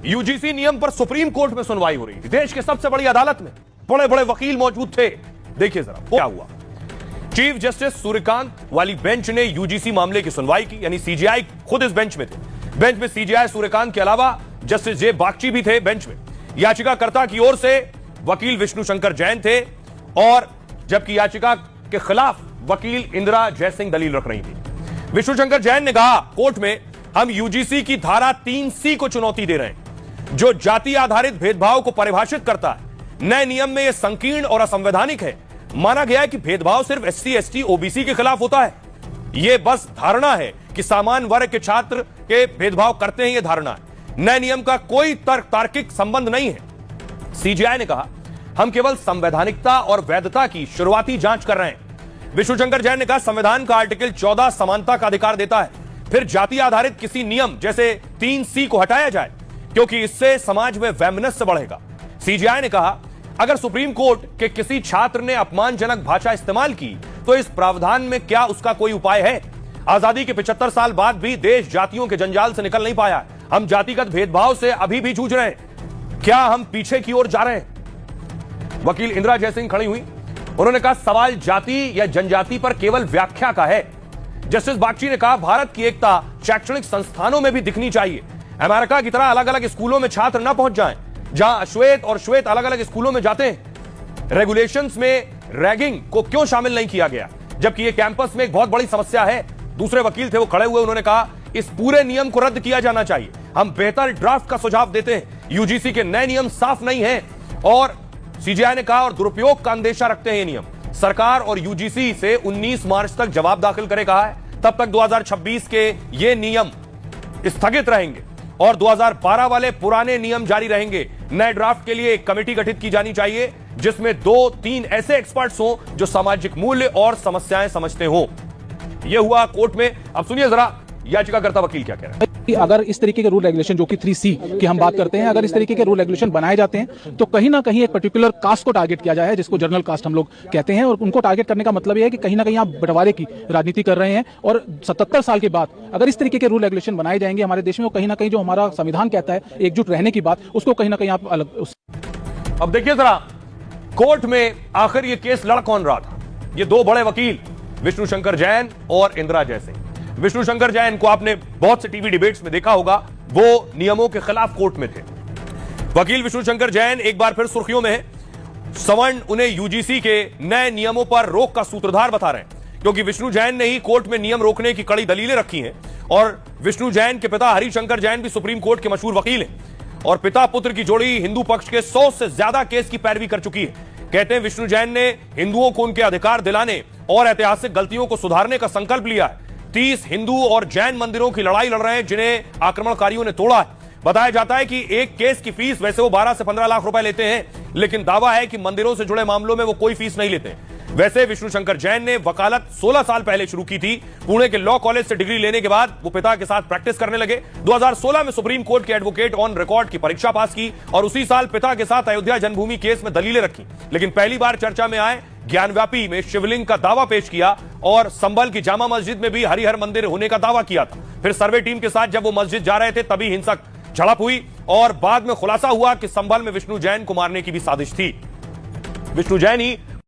UGC नियम पर supreme court में सुनवाई हो रही थी, देश के सबसे बड़ी अदालत में बड़े बड़े वकील मौजूद थे। देखिए जरा क्या हुआ। चीफ जस्टिस सूर्यकांत वाली बेंच ने यूजीसी मामले की सुनवाई की, यानी सीजेआई खुद इस बेंच में थे। बेंच में सीजेआई सूर्यकांत के अलावा जस्टिस जे बागची भी थे बेंच में। याचिकाकर्ता की ओर से वकील विष्णु शंकर जैन थे, और जबकि याचिका के खिलाफ वकील इंदिरा जयसिंह दलील रख रही थी। विष्णु शंकर जैन ने कहा कोर्ट में, हम यूजीसी की धारा 3C को चुनौती दे रहे हैं, जो जाति आधारित भेदभाव को परिभाषित करता है। नए नियम में यह संकीर्ण और असंवैधानिक है। माना गया है कि भेदभाव सिर्फ SC, ST, OBC के खिलाफ होता है। यह बस धारणा है कि सामान्य वर्ग के छात्र के भेदभाव करते हैं, यह धारणा है। नए नियम का कोई तार्किक संबंध नहीं है। सीजेआई ने कहा, हम केवल संवैधानिकता और वैधता की शुरुआती जांच कर रहे हैं। विष्णु शंकर जैन ने कहा, संविधान का आर्टिकल 14 समानता का अधिकार देता है, फिर जाति आधारित किसी नियम जैसे 3C को हटाया जाए, क्योंकि इससे समाज में वैमनस्य बढ़ेगा। सीजेआई ने कहा, अगर सुप्रीम कोर्ट के किसी छात्र ने अपमानजनक भाषा इस्तेमाल की तो इस प्रावधान में क्या उसका कोई उपाय है? आजादी के 75 साल बाद भी देश जातियों के जंजाल से निकल नहीं पाया। हम जातिगत भेदभाव से अभी भी जूझ रहे हैं। क्या हम पीछे की ओर जा रहे हैं? वकील इंदिरा जयसिंह खड़ी हुई। उन्होंने कहा, सवाल जाति या जनजाति पर केवल व्याख्या का है। जस्टिस बागची ने कहा, भारत की एकता शैक्षणिक संस्थानों में भी दिखनी चाहिए। अमेरिका की तरह अलग अलग स्कूलों में छात्र न पहुंच जाएं, जहां अश्वेत और श्वेत अलग अलग स्कूलों में जाते हैं। रेगुलेशंस में रैगिंग को क्यों शामिल नहीं किया गया, जबकि यह कैंपस में एक बहुत बड़ी समस्या है? दूसरे वकील थे, वो खड़े हुए, उन्होंने कहा, इस पूरे नियम को रद्द किया जाना चाहिए। हम बेहतर ड्राफ्ट का सुझाव देते हैं। यूजीसी के नए नियम साफ नहीं है, और सीजेआई ने कहा, और दुरुपयोग का अंदेशा रखते हैं ये नियम। सरकार और यूजीसी से 19 मार्च तक जवाब दाखिल करे कहा है। तब तक 2026 के ये नियम स्थगित रहेंगे और 2012 वाले पुराने नियम जारी रहेंगे। नए ड्राफ्ट के लिए एक कमेटी गठित की जानी चाहिए, जिसमें 2-3 ऐसे एक्सपर्ट्स हों जो सामाजिक मूल्य और समस्याएं समझते हों। यह हुआ कोर्ट में। अब सुनिए जरा याचिकाकर्ता वकील क्या कह रहे हैं। अगर इस तरीके के रूल रेगुलेशन, जो कि 3C की हम बात करते हैं, अगर इस तरीके के रूल रेगुलेशन बनाए जाते हैं तो कहीं ना कहीं एक पर्टिकुलर कास्ट को टारगेट किया जाए है, जिसको जनरल कास्ट हम लोग कहते हैं। और उनको टारगेट करने का मतलब यह है कि कहीं ना कहीं आप बंटवारे की राजनीति कर रहे हैं। और 77 साल के बाद अगर इस तरीके के रूल रेगुलेशन बनाए जाएंगे हमारे देश में, कहीं ना कहीं जो हमारा संविधान कहता है एकजुट रहने की बात, उसको कहीं ना कहीं आप अलग। अब देखिए जरा कोर्ट में आखिर ये केस लड़ कौन रहा था। ये दो बड़े वकील विष्णु शंकर जैन और इंदिरा जयसिंह। विष्णु शंकर जैन को आपने बहुत से टीवी डिबेट्स में देखा होगा, वो नियमों के खिलाफ कोर्ट में थे। वकील विष्णु शंकर जैन एक बार फिर सुर्खियों में है। सवर्ण उन्हें यूजीसी के नए नियमों पर रोक का सूत्रधार बता रहे हैं, क्योंकि विष्णु जैन ने ही कोर्ट में नियम रोकने की कड़ी दलीलें रखी हैं। और विष्णु जैन के पिता हरिशंकर जैन भी सुप्रीम कोर्ट के मशहूर वकील हैं, और पिता पुत्र की जोड़ी हिंदू पक्ष के 100 से ज्यादा केस की पैरवी कर चुकी है। कहते हैं विष्णु जैन ने हिंदुओं को उनके अधिकार दिलाने और ऐतिहासिक गलतियों को सुधारने का संकल्प लिया है। 30 हिंदू और जैन मंदिरों की लड़ाई लड़ रहे हैं, जिन्हें आक्रमणकारियों ने तोड़ा है। बताया जाता है कि एक केस की फीस वैसे वो 12 से 15 लाख रुपए लेते हैं, लेकिन दावा है कि मंदिरों से जुड़े मामलों में वो कोई फीस नहीं लेते। वैसे विष्णु शंकर जैन ने वकालत 16 साल पहले शुरू की थी। पुणे के लॉ कॉलेज से डिग्री लेने के बाद वो पिता के साथ प्रैक्टिस करने लगे। 2016 में सुप्रीम कोर्ट के एडवोकेट ऑन रिकॉर्ड की परीक्षा पास की, और उसी साल पिता के साथ अयोध्या जन्मभूमि केस में दलीलें रखी। लेकिन पहली बार चर्चा में आए ज्ञानव्यापी में शिवलिंग का दावा पेश किया, और संभल की जामा मस्जिद में भी हरिहर मंदिर होने का दावा किया था। फिर सर्वे टीम के साथ जब वो मस्जिद जा रहे थे तभी हिंसक झड़प हुई, और बाद में खुलासा हुआ कि संभल में विष्णु जैन को मारने की भी साजिश थी। विष्णु जैन ही